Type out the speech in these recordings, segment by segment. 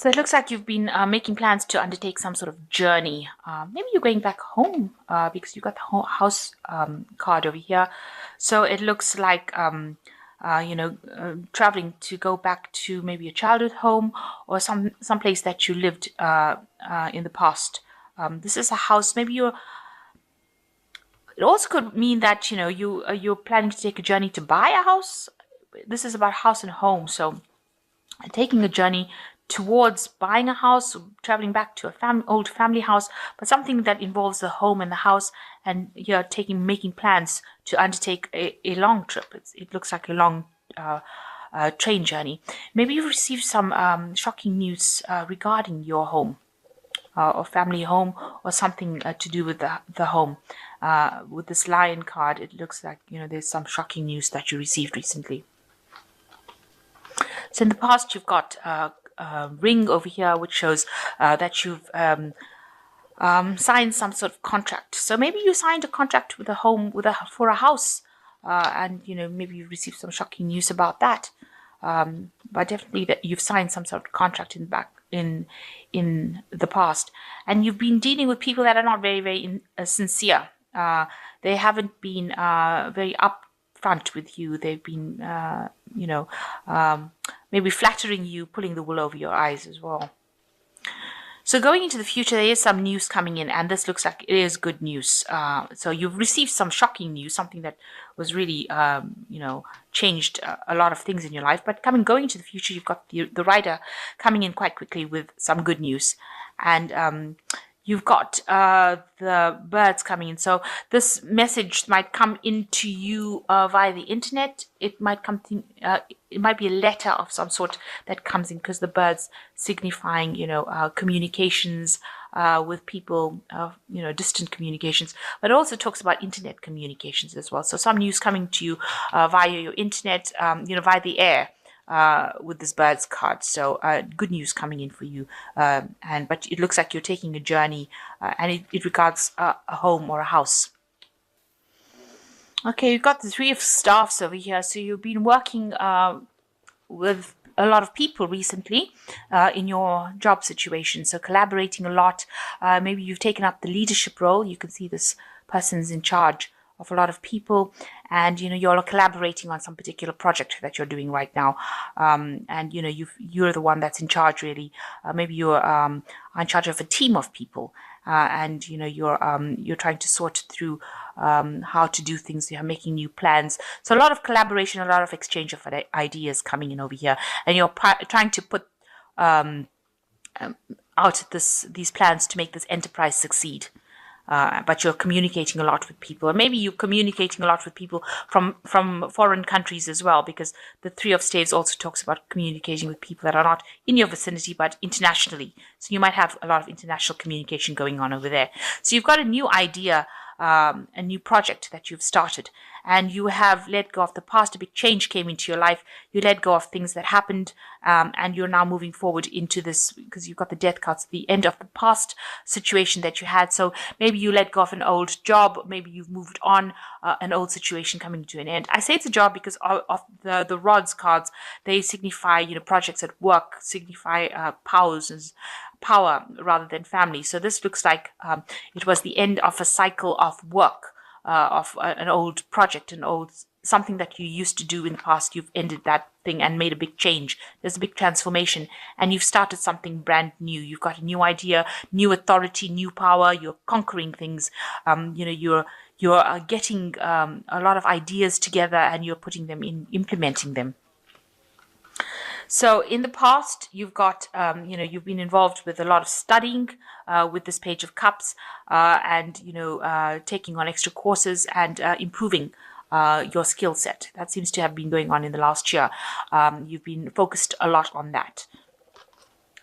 So it looks like you've been making plans to undertake some sort of journey. Maybe you're going back home because you got the house card over here. So it looks like traveling to go back to maybe a childhood home or some place that you lived in the past. This is a house. Maybe you're. It also could mean that you're planning to take a journey to buy a house. This is about house and home. So taking a journey towards buying a house, traveling back to a old family house, but something that involves the home and the house, and you're making plans to undertake a long trip. It looks like a long train journey. Maybe you've received some shocking news regarding your home or family home, or something to do with the home. With this lion card, it looks like there's some shocking news that you received recently. So in the past, you've got a ring over here, which shows that you've signed some sort of contract. So maybe you signed a contract with a home, for a house, and maybe you received some shocking news about that. But definitely that you've signed some sort of contract in the past, and you've been dealing with people that are not very sincere. They haven't been very upfront with you. They've been maybe flattering you, pulling the wool over your eyes as well. So going into the future, there is some news coming in, and this looks like it is good news. So you've received some shocking news, something that was really, changed a lot of things in your life. But going into the future, you've got the rider coming in quite quickly with some good news. And you've got the birds coming in. So this message might come into you via the internet. It might it might be a letter of some sort that comes in, because the birds signifying, communications with people, distant communications. But it also talks about internet communications as well. So some news coming to you via your internet, via the air. With this bird's card, so good news coming in for you, but it looks like you're taking a journey, and it regards a home or a house. Okay, you've got the three of staffs over here, so you've been working with a lot of people recently in your job situation, so collaborating a lot. Maybe you've taken up the leadership role. You can see this person's in charge of a lot of people, and you're collaborating on some particular project that you're doing right now, and you're the one that's in charge, really. Maybe you're in charge of a team of people, and you're trying to sort through how to do things. You're making new plans, so a lot of collaboration, a lot of exchange of ideas coming in over here, and you're trying to put out these plans to make this enterprise succeed. But you're communicating a lot with people, or maybe you're communicating a lot with people from foreign countries as well, because the Three of Staves also talks about communicating with people that are not in your vicinity but internationally. So you might have a lot of international communication going on over there. So you've got a new idea, a new project that you've started, and you have let go of the past. A big change came into your life. You let go of things that happened, and you're now moving forward into this, because you've got the death cards, the end of the past situation that you had. So maybe you let go of an old job, maybe you've moved on, an old situation coming to an end. I say it's a job because of the rods cards. They signify projects at work, signify power rather than family. So this looks like it was the end of a cycle of work, of an old project, something that you used to do in the past. You've ended that thing and made a big change. There's a big transformation, and you've started something brand new. You've got a new idea, new authority, new power. You're conquering things. You're getting a lot of ideas together, and you're putting them in, implementing them. So in the past, you've got, you've been involved with a lot of studying with this Page of Cups, and, taking on extra courses and improving your skill set. That seems to have been going on in the last year. You've been focused a lot on that.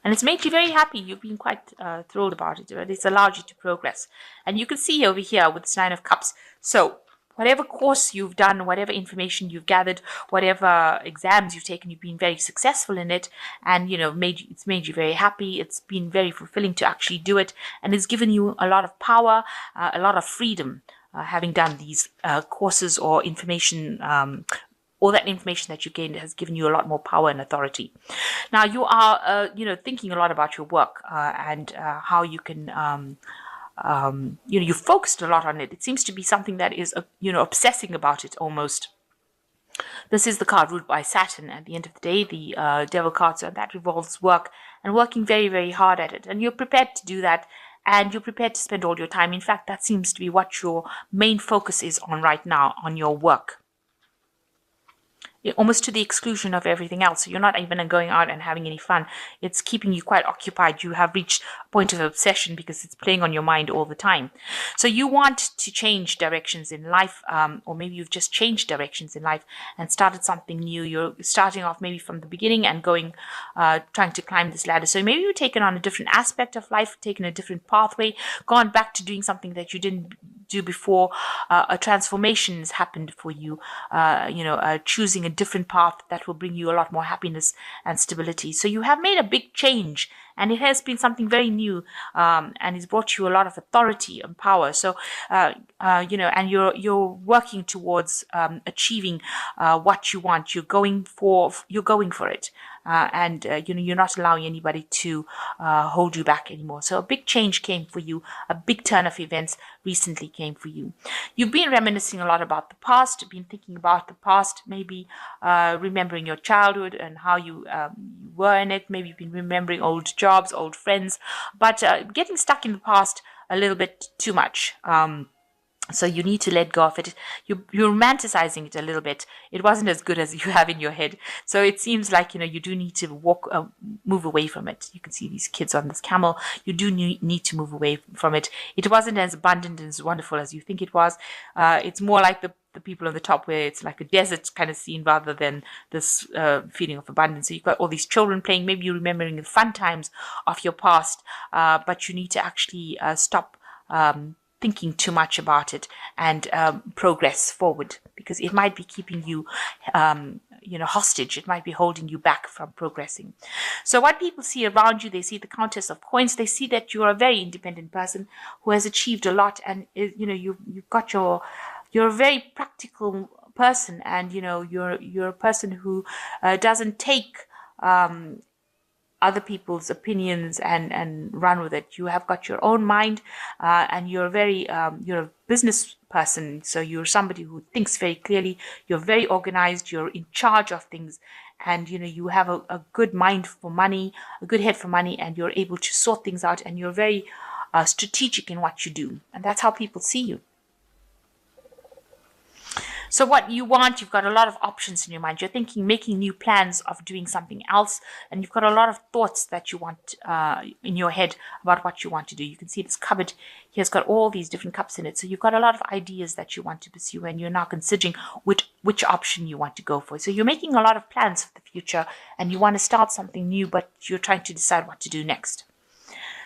And it's made you very happy. You've been quite thrilled about it. It's allowed you to progress. And you can see over here with this Nine of Cups. So whatever course you've done, whatever information you've gathered, whatever exams you've taken, you've been very successful in it, and it's made you very happy. It's been very fulfilling to actually do it, and it's given you a lot of power, a lot of freedom, having done these courses or information all that information that you gained has given you a lot more power and authority. Now you are, thinking a lot about your work and how you can, you focused a lot on it. It seems to be something that is, obsessing about it almost. This is the card ruled by Saturn. At the end of the day, the devil card, so that revolves work and working very, very hard at it. And you're prepared to do that. And you're prepared to spend all your time. In fact, that seems to be what your main focus is on right now, on your work. Almost to the exclusion of everything else. So you're not even going out and having any fun. It's keeping you quite occupied. You have reached a point of obsession because it's playing on your mind all the time. So you want to change directions in life, or maybe you've just changed directions in life and started something new. You're starting off maybe from the beginning and going, trying to climb this ladder. So maybe you've taken on a different aspect of life, taken a different pathway, gone back to doing something that you didn't do before. A transformation has happened for you, choosing a different path that will bring you a lot more happiness and stability. So you have made a big change, and it has been something very new, and it's brought you a lot of authority and power. So, and you're working towards achieving what you want. You're going for it. And you're not allowing anybody to hold you back anymore. So a big change came for you. A big turn of events recently came for you. You've been reminiscing a lot about the past, been thinking about the past, maybe remembering your childhood and how you were in it. Maybe you've been remembering old jobs, old friends, but getting stuck in the past a little bit too much. So you need to let go of it. You're romanticizing it a little bit. It wasn't as good as you have in your head. So it seems like, you do need to move away from it. You can see these kids on this camel. You do need to move away from it. It wasn't as abundant and as wonderful as you think it was. It's more like the people on the top, where it's like a desert kind of scene rather than this feeling of abundance. So you've got all these children playing. Maybe you're remembering the fun times of your past, but you need to actually stop thinking too much about it and progress forward, because it might be keeping you hostage. It might be holding you back from progressing. So what people see around you, they see the Countess of Coins. They see that you're a very independent person who has achieved a lot, and you're a very practical person, and you're a person who doesn't take other people's opinions and run with it. You have got your own mind, and you're a business person. So you're somebody who thinks very clearly. You're very organized. You're in charge of things, and you have a good mind for money, a good head for money, and you're able to sort things out. And you're very strategic in what you do, and that's how people see you. So what you want, you've got a lot of options in your mind. You're thinking, making new plans of doing something else, and you've got a lot of thoughts that you want in your head about what you want to do. You can see this cupboard here has got all these different cups in it. So you've got a lot of ideas that you want to pursue, and you're now considering which option you want to go for. So you're making a lot of plans for the future, and you want to start something new, but you're trying to decide what to do next.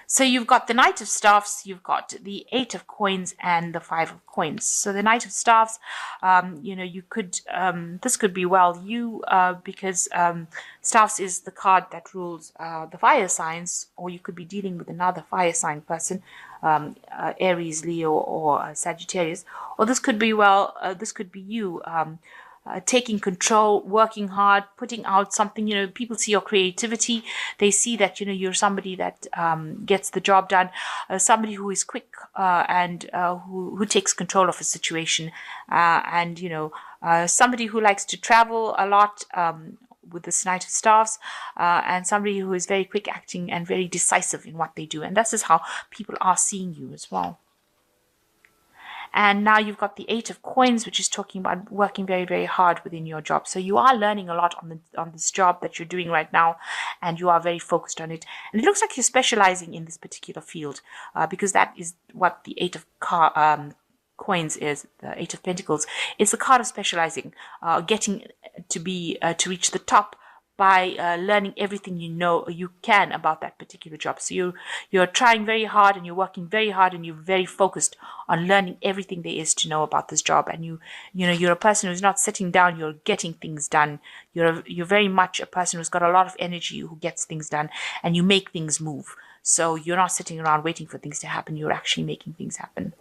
So you've got the Knight of Staffs, you've got the 8 of Coins, and the 5 of Coins. So the Knight of Staffs, you could, this could be because Staffs is the card that rules the fire signs, or you could be dealing with another fire sign person, Aries, Leo, or Sagittarius. Or this could be, this could be you. Taking control, working hard, putting out something. People see your creativity. They see that you're somebody that gets the job done, somebody who is quick and who takes control of a situation, and somebody who likes to travel a lot with this Knight of Staffs, and somebody who is very quick acting and very decisive in what they do. And this is how people are seeing you as well. And now you've got the 8 of Coins, which is talking about working very, very hard within your job. So you are learning a lot on this job that you're doing right now, and you are very focused on it. And it looks like you're specializing in this particular field, because that is what the 8 of Coins is, the 8 of Pentacles. It's the card of specializing, getting to reach the top by learning everything you can about that particular job. So you're trying very hard, and you're working very hard, and you're very focused on learning everything there is to know about this job. And you're a person who's not sitting down, you're getting things done. You're very much a person who's got a lot of energy, who gets things done, and you make things move. So you're not sitting around waiting for things to happen, you're actually making things happen.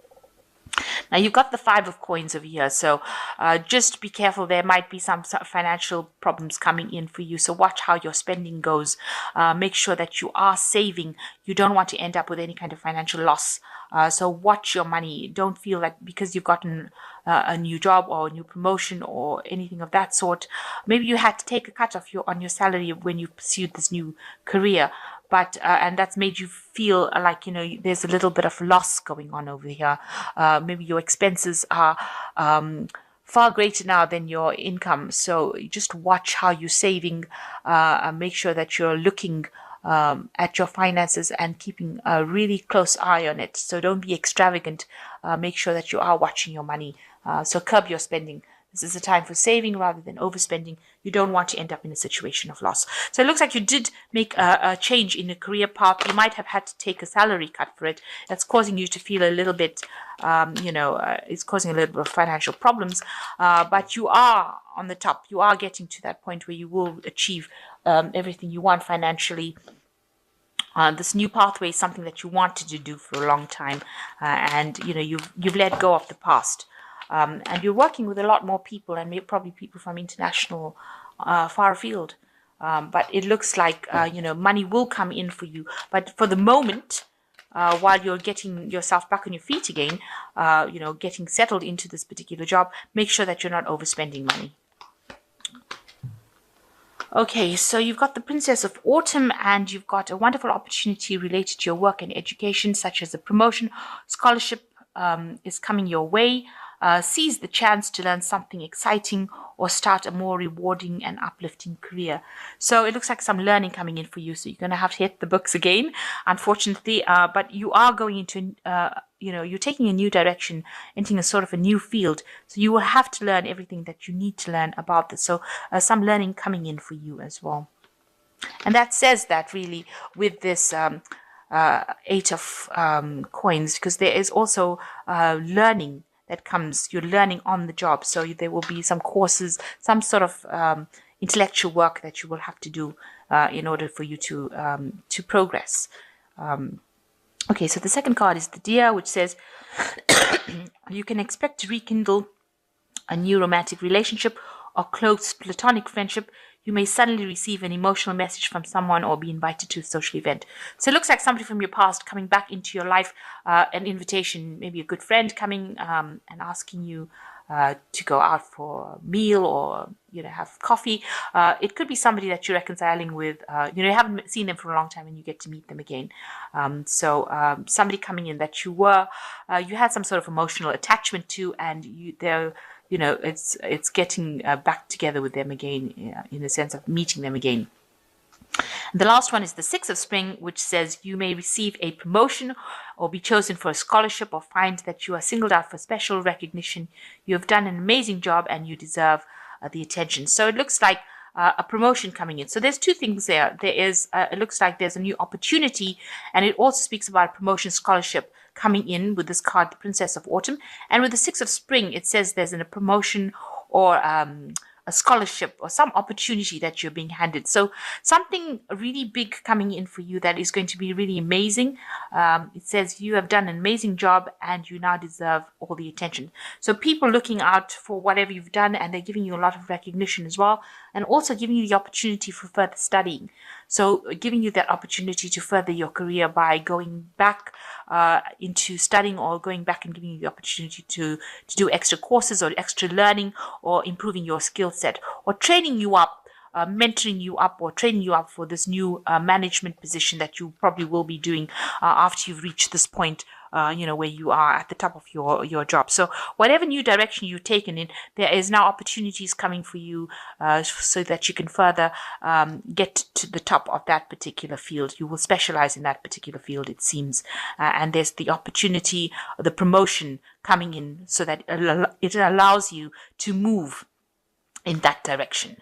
Now you've got the 5 of coins over here, so just be careful. There might be some financial problems coming in for you, so watch how your spending goes. Make sure that you are saving. You don't want to end up with any kind of financial loss. So watch your money. Don't feel like because you've gotten a new job or a new promotion or anything of that sort, maybe you had to take a cut off on your salary when you pursued this new career. But and that's made you feel like there's a little bit of loss going on over here. Maybe your expenses are far greater now than your income. So just watch how you're saving. Make sure that you're looking at your finances and keeping a really close eye on it. So don't be extravagant. Make sure that you are watching your money. So curb your spending. This is a time for saving rather than overspending. You don't want to end up in a situation of loss. So it looks like you did make a change in a career path. You might have had to take a salary cut for it. That's causing you to feel a little bit, it's causing a little bit of financial problems. But you are on the top. You are getting to that point where you will achieve everything you want financially. This new pathway is something that you wanted to do for a long time, and you've let go of the past. And you're working with a lot more people, and maybe probably people from international, far afield. But it looks like, money will come in for you. But for the moment, while you're getting yourself back on your feet again, getting settled into this particular job, make sure that you're not overspending money. Okay, so you've got the Princess of Autumn, and you've got a wonderful opportunity related to your work and education, such as a promotion, scholarship is coming your way. Seize the chance to learn something exciting or start a more rewarding and uplifting career. So it looks like some learning coming in for you. So you're going to have to hit the books again, unfortunately. But you are going into, you're taking a new direction, entering a sort of a new field. So you will have to learn everything that you need to learn about this. So some learning coming in for you as well. And that says that really with this 8 of coins, because there is also learning that comes. You're learning on the job, so there will be some courses, some sort of intellectual work that you will have to do in order for you to progress. Okay, so the second card is the Deer, which says you can expect to rekindle a new romantic relationship or close platonic friendship. You may suddenly receive an emotional message from someone or be invited to a social event. So it looks like somebody from your past coming back into your life, an invitation, maybe a good friend coming and asking you to go out for a meal or have coffee. It could be somebody that you're reconciling with. You haven't seen them for a long time and you get to meet them again. So somebody coming in that you had some sort of emotional attachment to, and it's getting back together with them again, in the sense of meeting them again. The last one is the 6 of Spring, which says you may receive a promotion or be chosen for a scholarship or find that you are singled out for special recognition. You have done an amazing job and you deserve the attention. So it looks like a promotion coming in. So there's 2 things there. There is, it looks like there's a new opportunity, and it also speaks about a promotion scholarship coming in with this card, the Princess of Autumn. And with the 6 of Spring, it says there's a promotion or a scholarship or some opportunity that you're being handed. So something really big coming in for you that is going to be really amazing. It says you have done an amazing job and you now deserve all the attention. So people looking out for whatever you've done, and they're giving you a lot of recognition as well, and also giving you the opportunity for further studying. So giving you that opportunity to further your career by going back into studying, or going back and giving you the opportunity to do extra courses or extra learning, or improving your skill set, or training you up, mentoring you up, or training you up for this new management position that you probably will be doing after you've reached this point, where you are at the top of your job. So whatever new direction you've taken in, there is now opportunities coming for you so that you can further get to the top of that particular field. You will specialize in that particular field, it seems. And there's the opportunity, the promotion coming in, so that it allows you to move in that direction.